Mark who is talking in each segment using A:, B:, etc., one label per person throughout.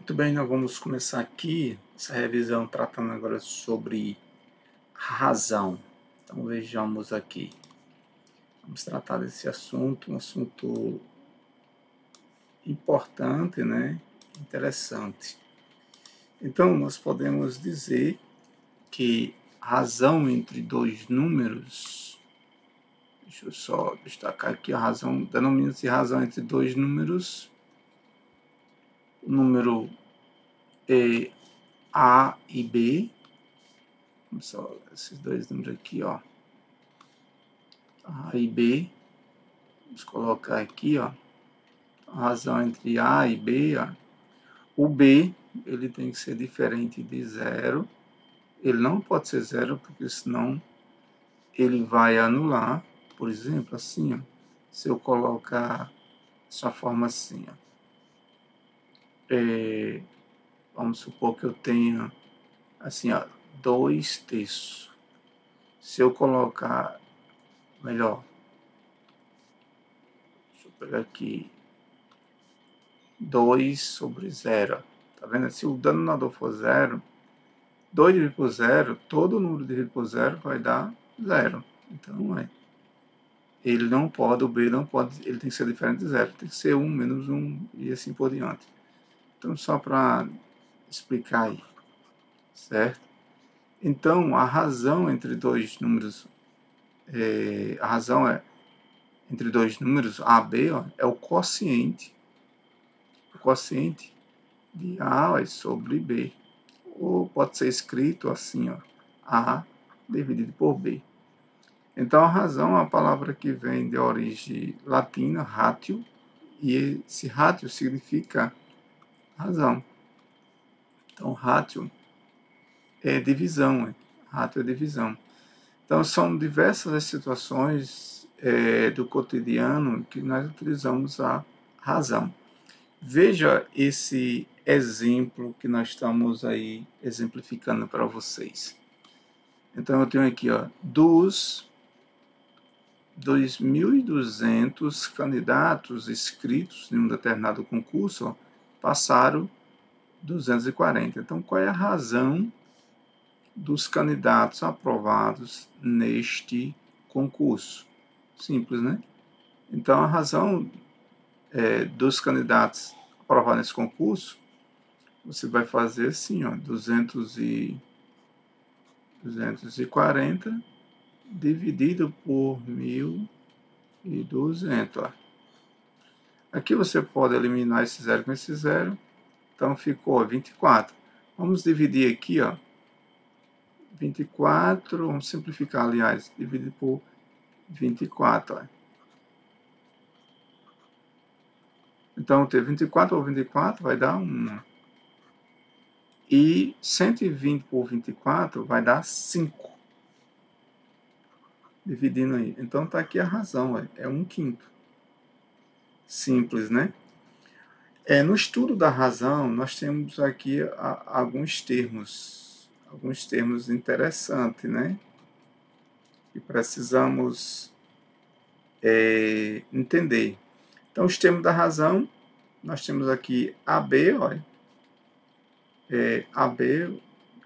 A: Muito bem, nós vamos começar aqui essa revisão tratando agora sobre razão. Então vejamos aqui. Vamos tratar desse assunto, um assunto importante, né? Interessante. Então nós podemos dizer que razão entre dois números, deixa eu só destacar aqui a razão, denomina-se razão entre dois números, o número A e B. Vamos só esses dois números aqui, ó. A e B. Vamos colocar aqui, ó. A razão entre A e B, ó. O B, ele tem que ser diferente de zero. Ele não pode ser zero, porque senão ele vai anular. Por exemplo, assim, ó. Se eu colocar essa forma assim, ó. Vamos supor que eu tenha, assim, ó, 2/3. Se eu colocar, melhor, deixa eu pegar aqui, 2/0. Tá vendo? Se o denominador for 0, 2 dividido por 0, todo número dividido por 0 vai dar 0. Então, ele não pode, o B não pode, ele tem que ser diferente de 0. Tem que ser 1, menos 1 e assim por diante. Então, só para explicar aí, certo? Então, a razão entre dois números, a razão entre dois números A, B, ó, é o quociente de A sobre B. Ou pode ser escrito assim, ó, A dividido por B. Então, a razão é uma palavra que vem de origem latina, ratio, e esse ratio significa razão. Então, ratio é divisão, ratio é divisão. Então, são diversas as situações do cotidiano que nós utilizamos a razão. Veja esse exemplo que nós estamos aí exemplificando para vocês. Então, eu tenho aqui, ó, dos 2.200 candidatos inscritos em um determinado concurso, ó, passaram 240. Então, qual é a razão dos candidatos aprovados neste concurso? Simples, né? Então, a razão dos candidatos aprovados nesse concurso, você vai fazer assim, ó, 240 dividido por 1.200. Ó. Aqui você pode eliminar esse zero com esse zero, então ficou 24. Vamos dividir aqui, ó, 24, vamos simplificar, aliás, dividir por 24. Ó. Então, ter 24 por 24 vai dar 1. E 120 por 24 vai dar 5. Dividindo aí. Então, está aqui a razão, é 1/5. Simples, né? No estudo da razão, nós temos aqui alguns termos interessantes, né? Que precisamos entender. Então, os termos da razão, nós temos aqui AB, olha. AB,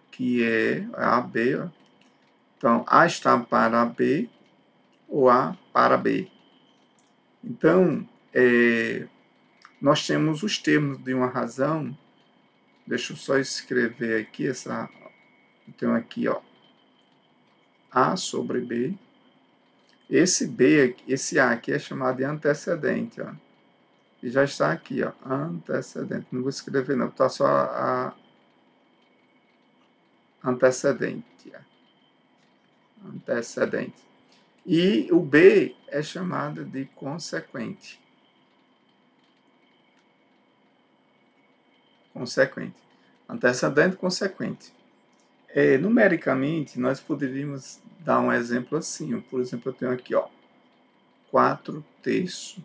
A: que é AB, ó. Então, A está para B ou A para B. Então, nós temos os termos de uma razão. Deixa eu só escrever aqui essa. Então, aqui, ó, A sobre B. Esse B, esse A aqui é chamado de antecedente, ó. E já está aqui, ó, antecedente. Não vou escrever, não, está só a antecedente. Antecedente. E o B é chamado de consequente. Consequente. Antecedente, consequente. Numericamente, nós poderíamos dar um exemplo assim. Por exemplo, eu tenho aqui, ó, 4/3.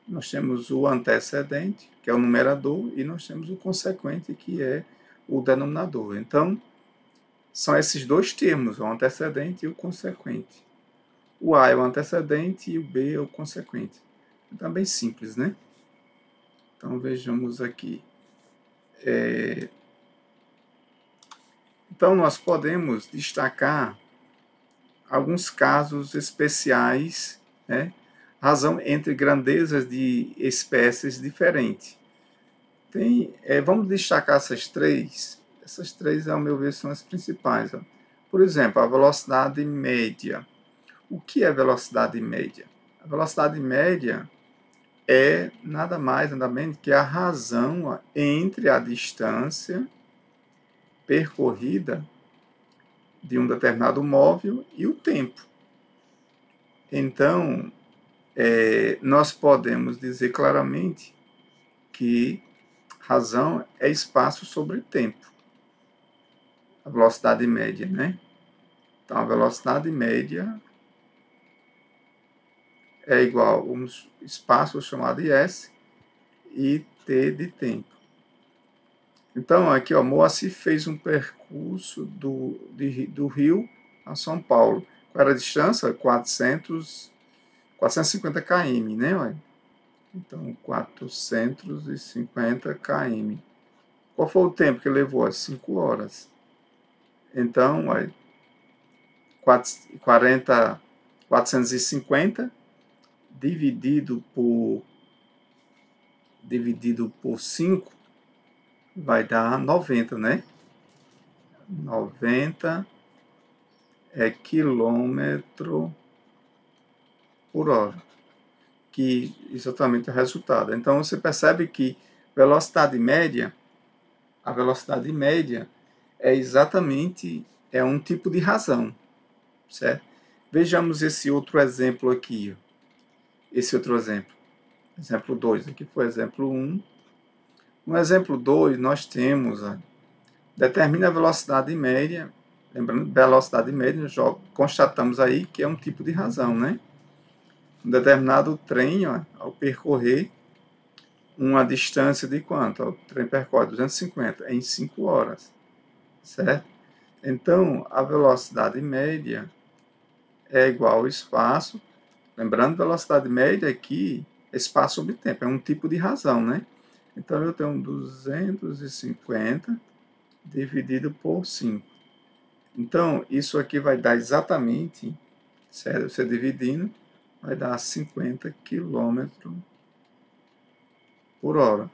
A: Nós temos o antecedente, que é o numerador, e nós temos o consequente, que é o denominador. Então, são esses dois termos, o antecedente e o consequente. O A é o antecedente e o B é o consequente. Então, é bem simples, né? Então, vejamos aqui. Então, nós podemos destacar alguns casos especiais, né? Razão entre grandezas de espécies diferentes. Vamos destacar essas três. Essas três, ao meu ver, são as principais. Ó. Por exemplo, a velocidade média. O que é velocidade média? A velocidade média é nada mais, nada menos que a razão entre a distância percorrida de um determinado móvel e o tempo. Então, nós podemos dizer claramente que razão é espaço sobre tempo. A velocidade média, né? Então, a velocidade média é igual a um espaço chamado S e T de tempo. Então, aqui, ó, Moacir fez um percurso do Rio a São Paulo. Qual era a distância? 450 km, né? Olha? Então, 450 km. Qual foi o tempo que levou? 5 horas. Então, olha, 450 dividido por 5 vai dar 90, né? 90 quilômetro por hora, que exatamente é o resultado. Então você percebe que a velocidade média é exatamente um tipo de razão, certo? Vejamos esse outro exemplo aqui, esse outro exemplo. Exemplo 2, aqui foi exemplo 1. No exemplo 2, nós temos, determina a velocidade média. Lembrando, velocidade média, já constatamos aí que é um tipo de razão, né? Um determinado trem, ao percorrer uma distância de quanto? O trem percorre 250 em 5 horas, certo? Então, a velocidade média é igual ao espaço. Lembrando, velocidade média aqui, espaço sobre tempo, é um tipo de razão, né? Então, eu tenho 250 dividido por 5. Então, isso aqui vai dar exatamente, certo? Você dividindo, vai dar 50 km por hora,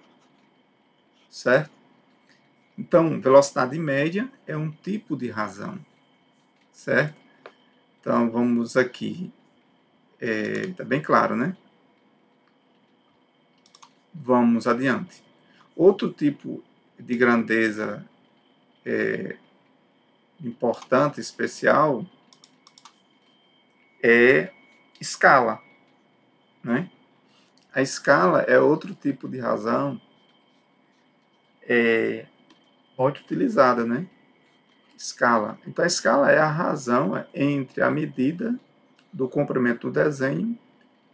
A: certo? Então, velocidade média é um tipo de razão, certo? Então, vamos aqui. Tá bem claro, né? Vamos adiante. Outro tipo de grandeza importante, especial, é escala, né? A escala é outro tipo de razão muito utilizada, né? Escala. Então, a escala é a razão entre a medida do comprimento do desenho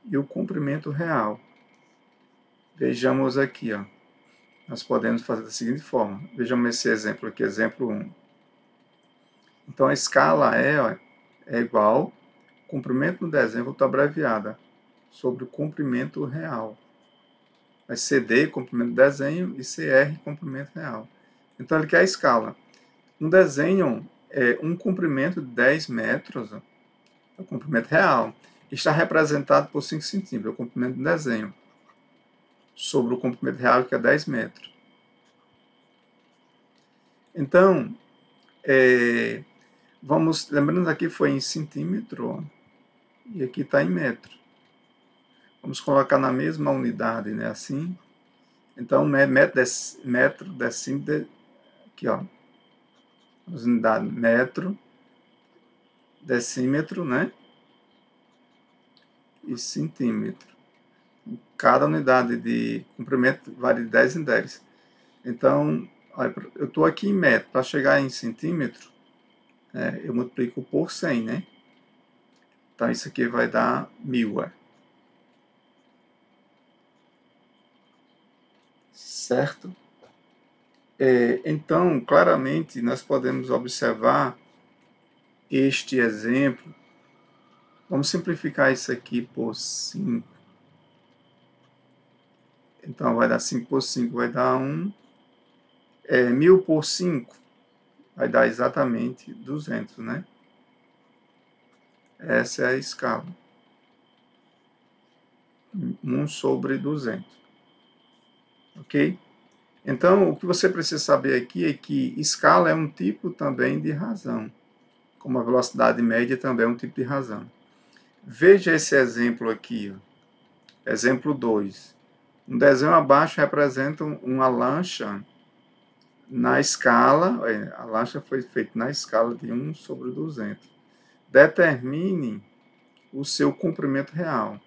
A: e o comprimento real. Vejamos aqui, ó. Nós podemos fazer da seguinte forma. Vejamos esse exemplo aqui, exemplo 1. Então, a escala é igual ao comprimento do desenho, vou estar abreviada, sobre o comprimento real. Vai ser D, comprimento do desenho, e CR, comprimento real. Então, ele quer a escala. Um desenho um comprimento de 10 metros, é o comprimento real, está representado por 5 centímetros, é o comprimento do desenho, sobre o comprimento real, que é 10 metros. Então, lembrando aqui foi em centímetro, e aqui está em metro. Vamos colocar na mesma unidade, né, assim. Então, metro, decímetro, aqui, ó, as unidades metro, decímetro, né, e centímetro. Cada unidade de comprimento vale de 10 em 10. Então, eu estou aqui em metro. Para chegar em centímetro, eu multiplico por 100, né? Então, isso aqui vai dar 1000. Certo? Então, claramente, nós podemos observar este exemplo. Vamos simplificar isso aqui por 5. Então, vai dar 5 por 5, vai dar 1. 1000 por 5 vai dar exatamente 200, né? Essa é a escala. 1 sobre 200. Ok? Então, o que você precisa saber aqui é que escala é um tipo também de razão, como a velocidade média também é um tipo de razão. Veja esse exemplo aqui, ó. Exemplo 2. Um desenho abaixo representa uma lancha na escala, a lancha foi feita na escala de 1 sobre 200. Determine o seu comprimento real.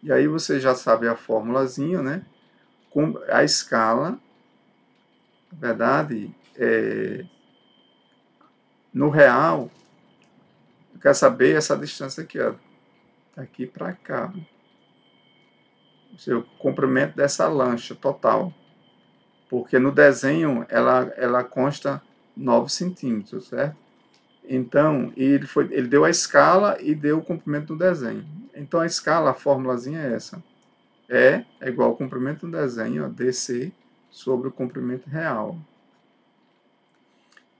A: E aí você já sabe a formulazinha, né? Com a escala, na verdade, no real, eu quero saber essa distância aqui, ó, daqui para cá. O seu comprimento dessa lancha total. Porque no desenho ela consta 9 centímetros, certo? Então, ele deu a escala e deu o comprimento do desenho. Então, a escala, a formulazinha é essa. É igual ao comprimento do desenho, ó, DC, sobre o comprimento real.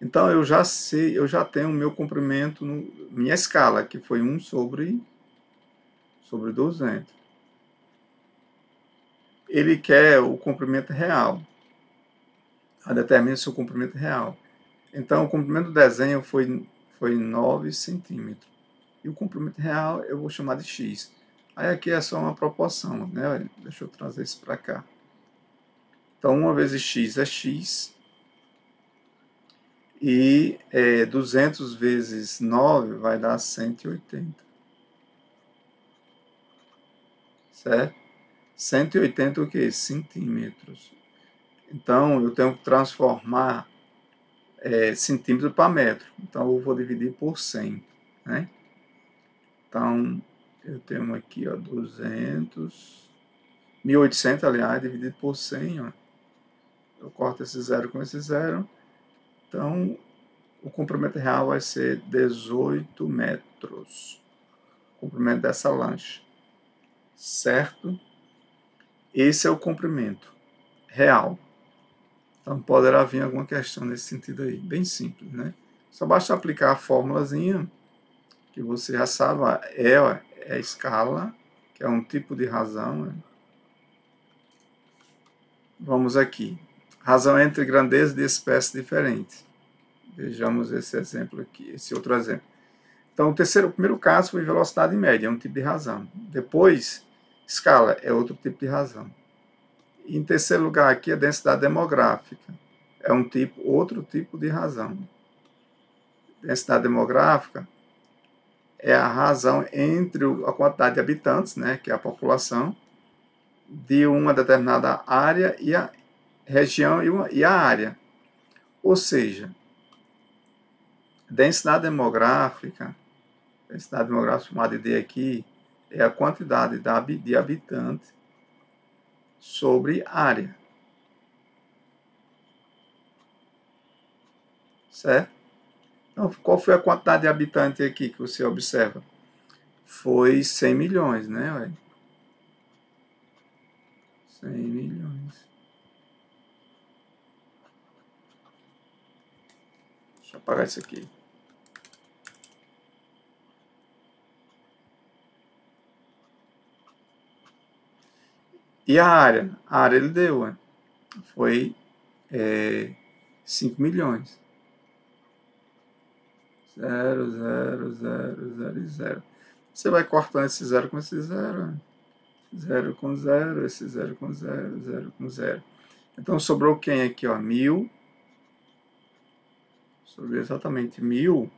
A: Então, eu já sei, eu já tenho o meu comprimento, minha escala, que foi 1 sobre 200. Ele quer o comprimento real. Determina o seu comprimento real. Então, o comprimento do desenho foi 9 centímetros. E o comprimento real eu vou chamar de x. Aí aqui é só uma proporção, né? Deixa eu trazer isso para cá. Então, 1 vezes x é x. E 200 vezes 9 vai dar 180. Certo? 180 o quê? Centímetros. Então, eu tenho que transformar centímetro para metro. Então, eu vou dividir por 100. Né? Então, eu tenho aqui, ó, 1.800, aliás, dividido por 100, ó. Eu corto esse zero com esse zero. Então, o comprimento real vai ser 18 metros. O comprimento dessa lancha. Certo? Esse é o comprimento real. Então, poderá vir alguma questão nesse sentido aí. Bem simples, né? Só basta aplicar a formulazinha, que você já sabe, é a escala, que é um tipo de razão, né? Vamos aqui. Razão entre grandeza de espécies diferentes. Vejamos esse exemplo aqui, esse outro exemplo. Então, o primeiro caso foi velocidade média, é um tipo de razão. Depois, escala, é outro tipo de razão. E em terceiro lugar aqui, a densidade demográfica. É outro tipo de razão. Densidade demográfica é a razão entre a quantidade de habitantes, né, que é a população, de uma determinada área e a região e a área. Ou seja, densidade demográfica chamada de D aqui, é a quantidade de habitantes sobre área. Certo? Então, qual foi a quantidade de habitantes aqui que você observa? Foi 100 milhões, né? 100 milhões. Deixa eu apagar isso aqui. E a área? A área ele deu, foi 5 milhões. 0, 0, 0, 0 e 0. Você vai cortando esse 0 com esse 0. 0 com 0, esse 0 com 0, 0 com 0. Então, sobrou quem aqui, ó? 1000. Sobrou exatamente 1000.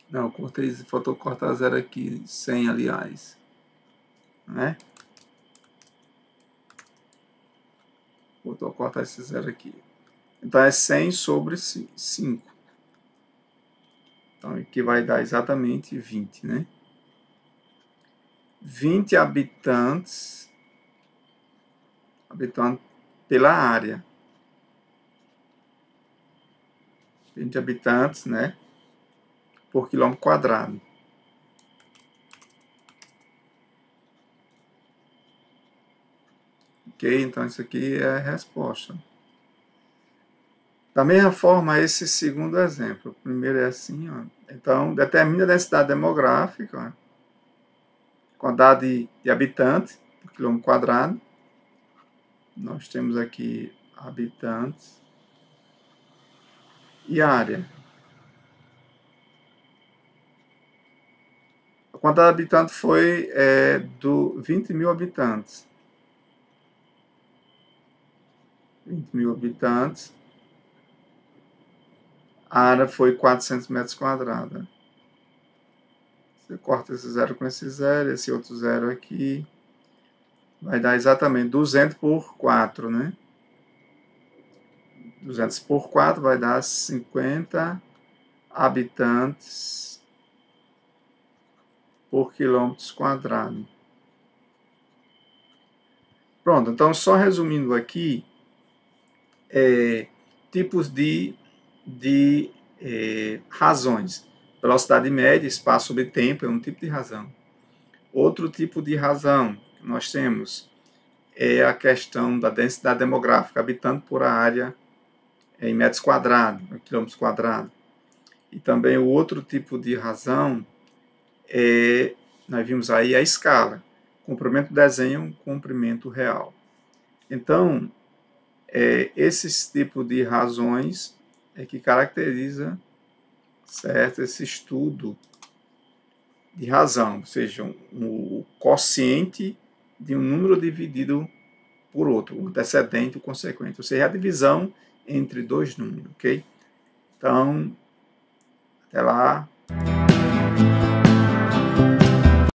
A: Não, faltou cortar 0 aqui. 100, aliás. Né? Faltou cortar esse 0 aqui. Então, é 100 sobre 5. Então, aqui vai dar exatamente 20, né? 20 habitantes pela área. 20 habitantes, né? Por quilômetro quadrado. Ok? Então, isso aqui é a resposta. Da mesma forma, esse segundo exemplo. O primeiro é assim, ó. Então, determina a densidade demográfica, ó, quantidade de habitantes por quilômetro quadrado. Nós temos aqui habitantes e área. A quantidade de habitantes foi do 20 mil habitantes. 20 mil habitantes. A área foi 400 metros quadrados. Você corta esse zero com esse zero, esse outro zero aqui. Vai dar exatamente 200 por 4, né? 200 por 4 vai dar 50 habitantes por quilômetros quadrados. Pronto, então só resumindo aqui, tipos de razões. Velocidade média, espaço sobre tempo é um tipo de razão. Outro tipo de razão que nós temos é a questão da densidade demográfica, habitante por área em metros quadrados, em quilômetros quadrados. E também o outro tipo de razão nós vimos aí a escala, comprimento do desenho, comprimento real. Então, esses tipos de razões é que caracteriza, certo, esse estudo de razão, ou seja, o quociente de um número dividido por outro, o antecedente e o consequente, ou seja, a divisão entre dois números, ok? Então, até lá.